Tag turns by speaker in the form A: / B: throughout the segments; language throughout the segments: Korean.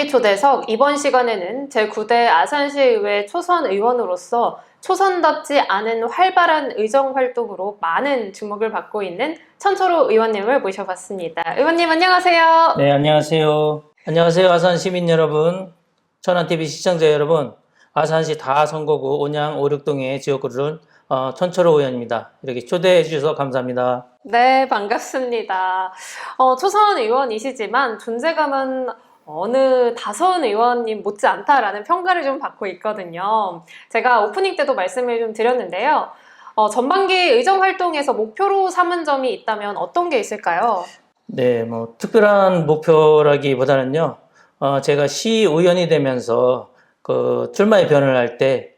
A: TV 초대석 이번 시간에는 제9대 아산시의회 초선 의원으로서 초선답지 않은 활발한 의정 활동으로 많은 주목을 받고 있는 천철호 의원님을 모셔봤습니다. 의원님 안녕하세요.
B: 네, 안녕하세요. 안녕하세요, 아산 시민 여러분, 천안TV 시청자 여러분. 아산시 다선거구 온양 5, 6동의 지역구를 천철호 의원입니다. 이렇게 초대해 주셔서 감사합니다.
A: 네, 반갑습니다. 초선 의원이시지만 존재감은 어느 다선 의원님 못지않다라는 평가를 좀 받고 있거든요. 제가 오프닝 때도 말씀을 좀 드렸는데요. 전반기 의정 활동에서 목표로 삼은 점이 있다면 어떤 게 있을까요?
B: 네, 뭐 특별한 목표라기보다는요. 제가 시의원이 되면서 그 출마의 변을 할 때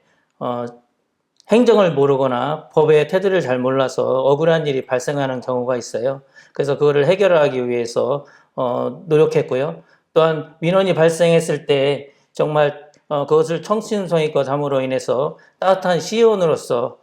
B: 행정을 모르거나 법의 테두리를 잘 몰라서 억울한 일이 발생하는 경우가 있어요. 그래서 그거를 해결하기 위해서 노력했고요. 또한 민원이 발생했을 때 정말 그것을 청신성의껏 함으로 인해서 따뜻한 시의원으로서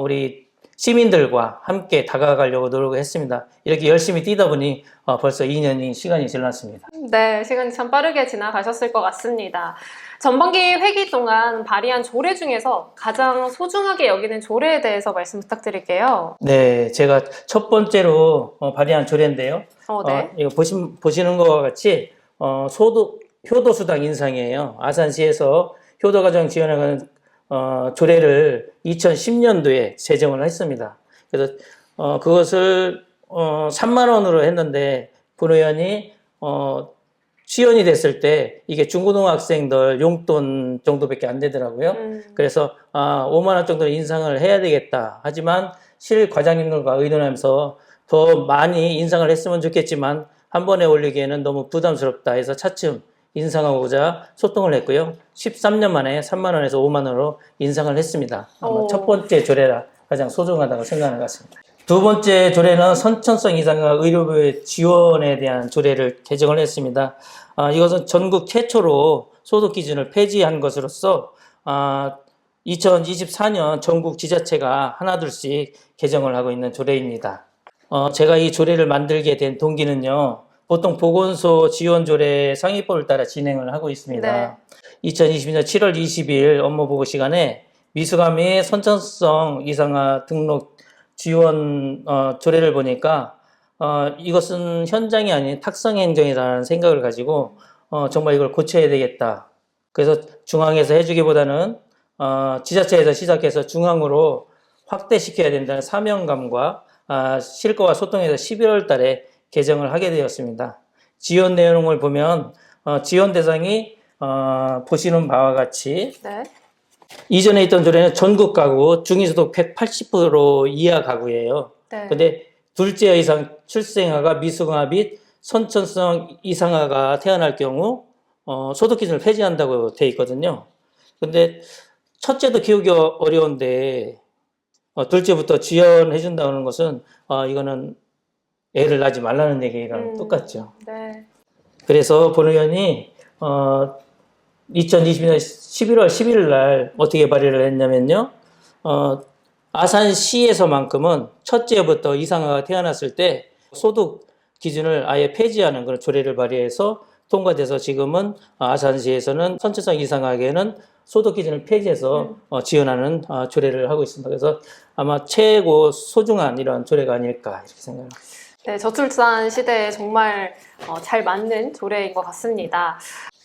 B: 우리 시민들과 함께 다가가려고 노력했습니다. 이렇게 열심히 뛰다 보니 벌써 2년이 시간이 지났습니다.
A: 네, 시간이 참 빠르게 지나가셨을 것 같습니다. 전반기 회기 동안 발의한 조례 중에서 가장 소중하게 여기는 조례에 대해서 말씀 부탁드릴게요.
B: 네, 제가 첫 번째로 발의한 조례인데요.
A: 네.
B: 이거 보시는 것과 같이 효도수당 인상이에요. 아산시에서 효도가정 지원에 관한 조례를 2010년도에 제정을 했습니다. 그래서 그것을 3만 원으로 했는데 본 의원이 시연이 됐을 때 이게 중고등학생들 용돈 정도밖에 안 되더라고요. 그래서 5만 원 정도 인상을 해야 되겠다. 하지만 실 과장님들과 의논하면서 더 많이 인상을 했으면 좋겠지만 한 번에 올리기에는 너무 부담스럽다 해서 차츰 인상하고자 소통을 했고요. 13년 만에 3만 원에서 5만 원으로 인상을 했습니다. 아마 첫 번째 조례라 가장 소중하다고 생각하는 것 같습니다. 두 번째 조례는 선천성 이상과 의료부의 지원에 대한 조례를 개정을 했습니다. 이것은 전국 최초로 소득 기준을 폐지한 것으로서 2024년 전국 지자체가 하나둘씩 개정을 하고 있는 조례입니다. 제가 이 조례를 만들게 된 동기는요. 보통 보건소 지원 조례 상위법을 따라 진행을 하고 있습니다.
A: 네.
B: 2022년 7월 20일 업무보고 시간에 미수감의 선천성 이상화 등록 지원 조례를 보니까 이것은 현장이 아닌 탁상행정이라는 생각을 가지고 정말 이걸 고쳐야 되겠다. 그래서 중앙에서 해주기보다는 지자체에서 시작해서 중앙으로 확대시켜야 된다는 사명감과 실과와 소통해서 11월 달에 개정을 하게 되었습니다. 지원 내용을 보면 지원 대상이 보시는 바와 같이
A: 네.
B: 이전에 있던 조례는 전국 가구 중위소득 180% 이하 가구예요.
A: 네.
B: 근데 둘째 이상 출생아가 미수강아 및 선천성 이상아가 태어날 경우 소득 기준을 폐지한다고 돼 있거든요. 근데 첫째도 키우기 어려운데 둘째부터 지원해 준다는 것은 이거는 애를 낳지 말라는 얘기랑 똑같죠.
A: 네.
B: 그래서 본 의원이 2022년 11월 11일 날 어떻게 발의를 했냐면요. 아산시에서만큼은 첫째부터 이상아가 태어났을 때 소득 기준을 아예 폐지하는 그런 조례를 발의해서 통과돼서 지금은 아산시에서는 선천성 이상아에게는 소득 기준을 폐지해서 지원하는 조례를 하고 있습니다. 그래서 아마 최고 소중한 이런 조례가 아닐까 이렇게 생각합니다.
A: 네, 저출산 시대에 정말 잘 맞는 조례인 것 같습니다.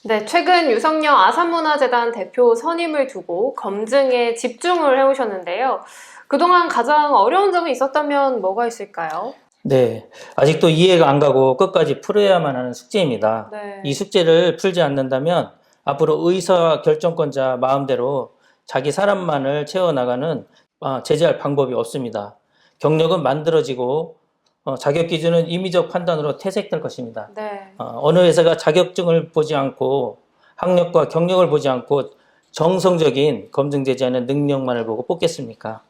A: 네, 최근 유성열 아산문화재단 대표 선임을 두고 검증에 집중을 해오셨는데요. 그동안 가장 어려운 점이 있었다면 뭐가 있을까요?
B: 네, 아직도 이해가 안 가고 끝까지 풀어야만 하는 숙제입니다.
A: 네.
B: 이 숙제를 풀지 않는다면 앞으로 의사 결정권자 마음대로 자기 사람만을 채워나가는 제재할 방법이 없습니다. 경력은 만들어지고 자격 기준은 임의적 판단으로 퇴색될 것입니다.
A: 네.
B: 어느 회사가 자격증을 보지 않고 학력과 경력을 보지 않고 정성적인 검증되지 않은 능력만을 보고 뽑겠습니까?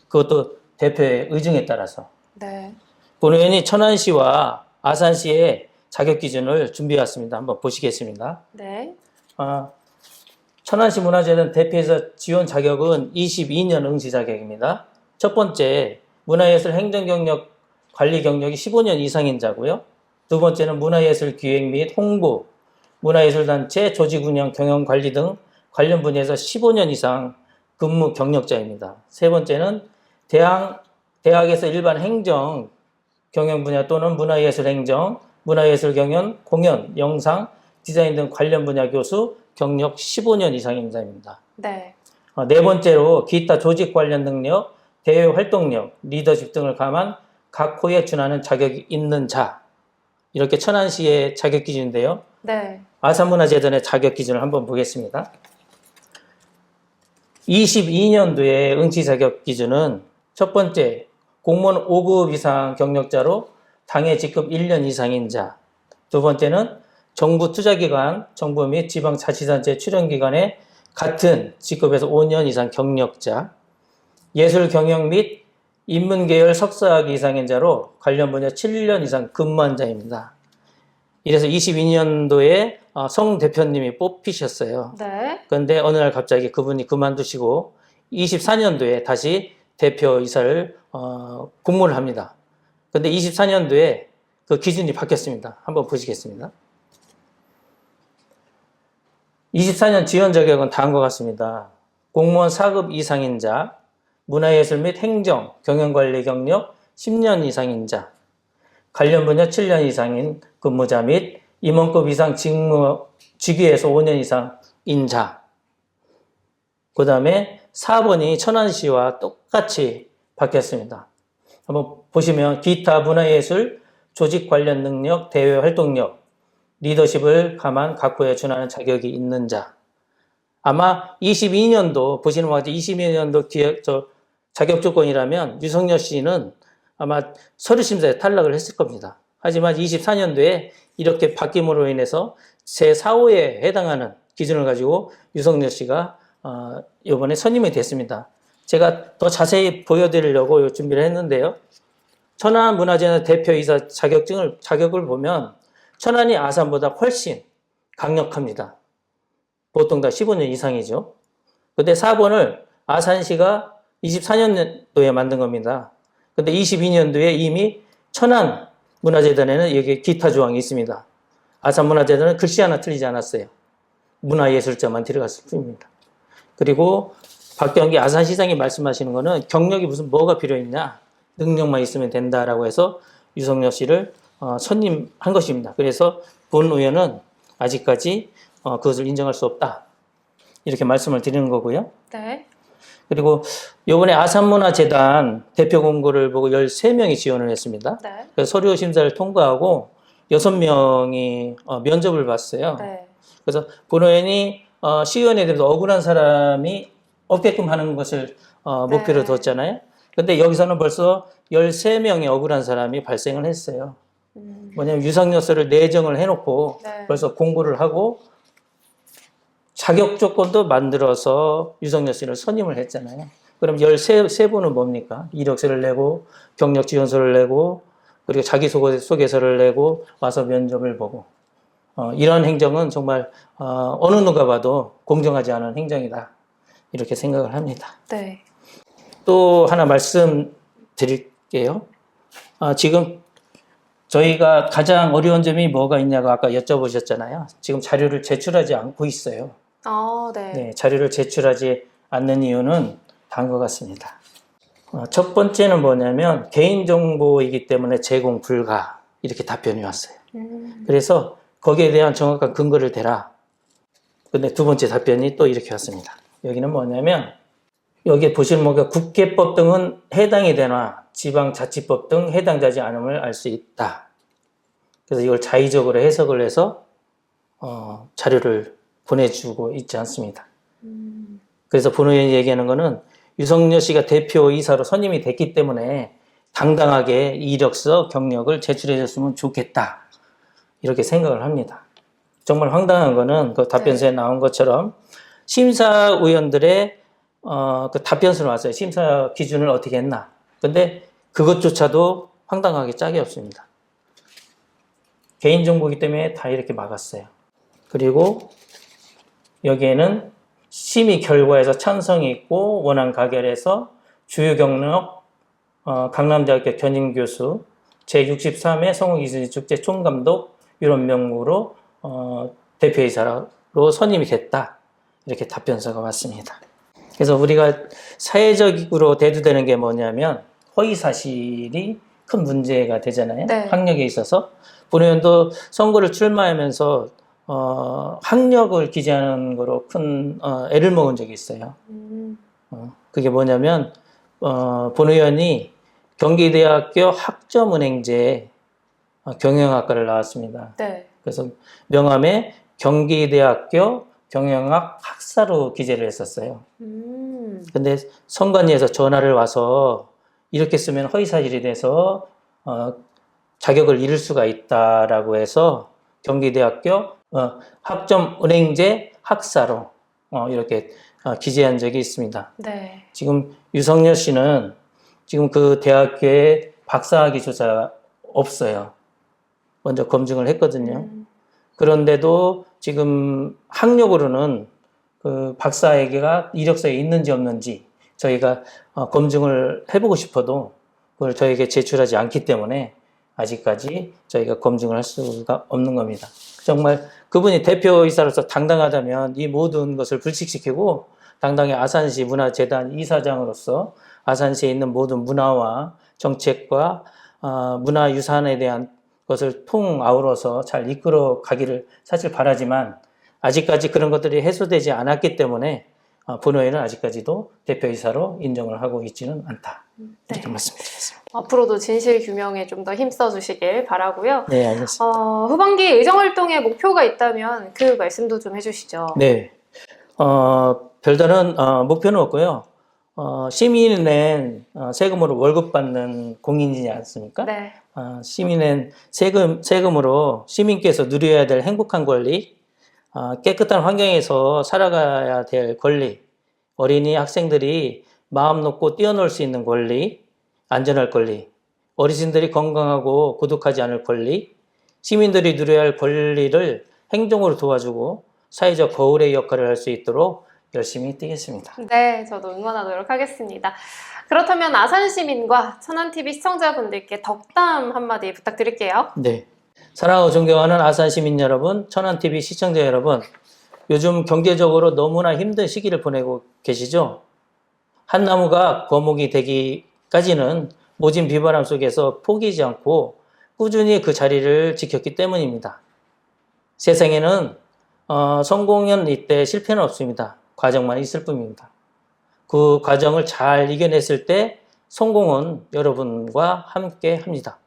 B: 그것도 대표의 의중에 따라서.
A: 네.
B: 본 의원이 천안시와 아산시의 자격 기준을 준비해 왔습니다. 한번 보시겠습니다.
A: 네.
B: 천안시 문화재단 대표에서 지원 자격은 22년 응시 자격입니다. 첫 번째, 문화예술 행정 경력, 관리 경력이 15년 이상인 자고요. 두 번째는 문화예술 기획 및 홍보 문화예술단체 조직운영, 경영관리 등 관련 분야에서 15년 이상 근무 경력자입니다. 세 번째는 대학에서 일반 행정, 경영 분야 또는 문화예술행정, 문화예술경연, 공연, 영상, 디자인 등 관련 분야 교수 경력 15년 이상입니다.
A: 네.
B: 네 번째로 기타 조직 관련 능력, 대외 활동력, 리더십 등을 감한 각 호에 준하는 자격이 있는 자. 이렇게 천안시의 자격 기준인데요.
A: 네.
B: 아산문화재단의 자격 기준을 한번 보겠습니다. 22년도에 응시 자격 기준은 첫 번째, 공무원 5급 이상 경력자로 당해 직급 1년 이상인 자. 두 번째는 정부 투자기관, 정부 및 지방자치단체 출연기관의 같은 직급에서 5년 이상 경력자, 예술 경영 및 인문계열 석사학위 이상인 자로 관련 분야 7년 이상 근무한 자입니다. 이래서 22년도에 성 대표님이 뽑히셨어요.
A: 네.
B: 그런데 어느 날 갑자기 그분이 그만두시고 24년도에 다시 대표이사를 공모를 합니다. 그런데 24년도에 그 기준이 바뀌었습니다. 한번 보시겠습니다. 24년 지원 자격은 다음과 같습니다. 공무원 4급 이상인 자, 문화예술 및 행정, 경영관리 경력 10년 이상인 자, 관련 분야 7년 이상인 근무자 및 임원급 이상 직위에서 5년 이상인 자. 그 다음에 4번이 천안시와 똑같이 바뀌었습니다. 한번 보시면 기타 문화예술, 조직 관련 능력, 대외 활동력, 리더십을 감한 각 호에 준하는 자격이 있는 자. 아마 22년도 보시는 것 같아요. 22년도 자격 조건이라면 유성열 씨는 아마 서류 심사에 탈락을 했을 겁니다. 하지만 24년도에 이렇게 바뀜으로 인해서 제4호에 해당하는 기준을 가지고 유성열 씨가 이번에 선임이 됐습니다. 제가 더 자세히 보여드리려고 준비를 했는데요. 천안문화재단 대표이사 자격을 보면 천안이 아산보다 훨씬 강력합니다. 보통 다 15년 이상이죠. 근데 4번을 아산시가 24년도에 만든 겁니다. 근데 22년도에 이미 천안문화재단에는 여기 기타 조항이 있습니다. 아산문화재단은 글씨 하나 틀리지 않았어요. 문화예술자만 들어갔을 뿐입니다. 그리고 박경기 아산시장이 말씀하시는 거는 경력이 뭐가 필요했냐, 능력만 있으면 된다라고 해서 유성열 씨를 선임한 것입니다. 그래서 본 의원은 아직까지 그것을 인정할 수 없다. 이렇게 말씀을 드리는 거고요.
A: 네.
B: 그리고 이번에 아산문화재단 대표 공고를 보고 13명이 지원을 했습니다.
A: 네.
B: 그래서 서류 심사를 통과하고 6명이 면접을 봤어요.
A: 네.
B: 그래서 본 의원이 시의원에 대해서 억울한 사람이 없게끔 하는 것을 목표로
A: 네.
B: 뒀잖아요. 근데 여기서는 벌써 13명의 억울한 사람이 발생을 했어요. 뭐냐면 유상요소를 내정을 해놓고
A: 네.
B: 벌써 공고를 하고 자격 조건도 만들어서 유성열 씨를 선임을 했잖아요. 그럼 13분은 뭡니까? 이력서를 내고 경력 지원서를 내고 그리고 자기소개서를 내고 와서 면접을 보고 이런 행정은 정말 어느 누가 봐도 공정하지 않은 행정이다. 이렇게 생각을 합니다.
A: 네.
B: 또 하나 말씀드릴게요. 지금 저희가 가장 어려운 점이 뭐가 있냐고 아까 여쭤보셨잖아요. 지금 자료를 제출하지 않고 있어요.
A: 네.
B: 네, 자료를 제출하지 않는 이유는 다음과 같습니다. 첫 번째는 뭐냐면 개인정보이기 때문에 제공 불가 이렇게 답변이 왔어요. 그래서 거기에 대한 정확한 근거를 대라. 근데 두 번째 답변이 또 이렇게 왔습니다. 여기는 뭐냐면 여기 보시는 뭐가 국계법 등은 해당이 되나 지방자치법 등 해당되지 않음을 알 수 있다. 그래서 이걸 자의적으로 해석을 해서 자료를 보내주고 있지 않습니다. 그래서 본의원이 얘기하는 거는 유성열 씨가 대표이사로 선임이 됐기 때문에 당당하게 이력서, 경력을 제출해 줬으면 좋겠다. 이렇게 생각을 합니다. 정말 황당한 거는 그 답변서에 나온 것처럼 심사위원들의 그 답변서는 왔어요. 심사 기준을 어떻게 했나. 근데 그것조차도 황당하게 짝이 없습니다. 개인정보이기 때문에 다 이렇게 막았어요. 그리고 여기에는 심의 결과에서 찬성이 있고 원안 가결해서 주요 경력 강남대학교 견인교수 제63회 성우기술축제 총감독 이런 명목으로 대표이사로 선임이 됐다. 이렇게 답변서가 왔습니다. 그래서 우리가 사회적으로 대두되는 게 뭐냐면 허위사실이 큰 문제가 되잖아요.
A: 네.
B: 학력에 있어서. 본의원도 선거를 출마하면서 학력을 기재하는 거로 큰 애를 먹은 적이 있어요. 그게 뭐냐면 본의원이 경기대학교 학점은행제 경영학과를 나왔습니다.
A: 네.
B: 그래서 명함에 경기대학교 경영학 학사로 기재를 했었어요. 근데 선관위에서 전화를 와서 이렇게 쓰면 허위사실이 돼서 자격을 잃을 수가 있다라고 해서 경기대학교 학점은행제 학사로 이렇게 기재한 적이 있습니다.
A: 네.
B: 지금 유성열 씨는 지금 그 대학교에 박사학위 조사 없어요. 먼저 검증을 했거든요. 그런데도 지금 학력으로는 그 박사학위가 이력서에 있는지 없는지 저희가 검증을 해보고 싶어도 그걸 저에게 제출하지 않기 때문에 아직까지 저희가 검증을 할 수가 없는 겁니다. 정말 그분이 대표이사로서 당당하다면 이 모든 것을 불식시키고 당당히 아산시 문화재단 이사장으로서 아산시에 있는 모든 문화와 정책과 문화유산에 대한 것을 통아우러서 잘 이끌어 가기를 사실 바라지만 아직까지 그런 것들이 해소되지 않았기 때문에 본회의는 아직까지도 대표이사로 인정을 하고 있지는 않다. 이렇게
A: 네.
B: 말씀드리겠습니다.
A: 앞으로도 진실 규명에 좀 더 힘써 주시길 바라고요.
B: 네, 알겠습니다.
A: 후반기 의정활동에 목표가 있다면 그 말씀도 좀 해주시죠.
B: 네. 별다른 목표는 없고요. 시민이 낸 세금으로 월급 받는 공인이지 않습니까?
A: 네.
B: 시민의 세금으로 시민께서 누려야 될 행복한 권리, 깨끗한 환경에서 살아가야 될 권리, 어린이 학생들이 마음 놓고 뛰어놀 수 있는 권리, 안전할 권리, 어르신들이 건강하고 고독하지 않을 권리, 시민들이 누려야 할 권리를 행정으로 도와주고 사회적 거울의 역할을 할 수 있도록 열심히 뛰겠습니다.
A: 네, 저도 응원하도록 하겠습니다. 그렇다면 아산시민과 천안TV 시청자분들께 덕담 한마디 부탁드릴게요.
B: 네. 사랑하고 존경하는 아산 시민 여러분, 천안TV 시청자 여러분, 요즘 경제적으로 너무나 힘든 시기를 보내고 계시죠? 한 나무가 거목이 되기까지는 모진 비바람 속에서 포기하지 않고 꾸준히 그 자리를 지켰기 때문입니다. 세상에는 성공은 있되 실패는 없습니다. 과정만 있을 뿐입니다. 그 과정을 잘 이겨냈을 때 성공은 여러분과 함께 합니다.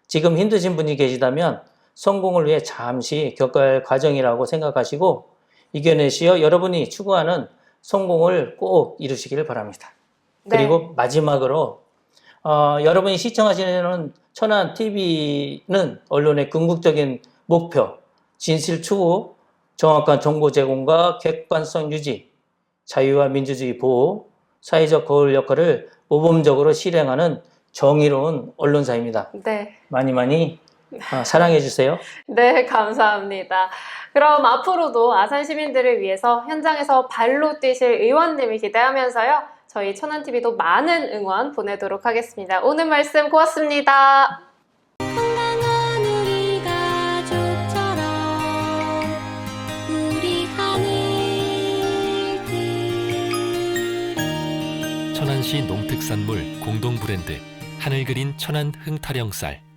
B: 지금 힘드신 분이 계시다면 성공을 위해 잠시 겪어야 할 과정이라고 생각하시고 이겨내시어 여러분이 추구하는 성공을 꼭 이루시기를 바랍니다.
A: 네.
B: 그리고 마지막으로 여러분이 시청하시는 천안TV는 언론의 궁극적인 목표, 진실 추구, 정확한 정보 제공과 객관성 유지, 자유와 민주주의 보호, 사회적 거울 역할을 모범적으로 실행하는 정의로운 언론사입니다.
A: 네.
B: 많이 사랑해 주세요.
A: 네, 감사합니다. 그럼 앞으로도 아산 시민들을 위해서 현장에서 발로 뛰실 의원님을 기대하면서요. 저희 천안TV도 많은 응원 보내도록 하겠습니다. 오늘 말씀 고맙습니다.
C: 건강한 우리 가족처럼 우리 하늘들이
D: 천안시 농특산물 공동 브랜드 하늘 그린 천안 흥타령쌀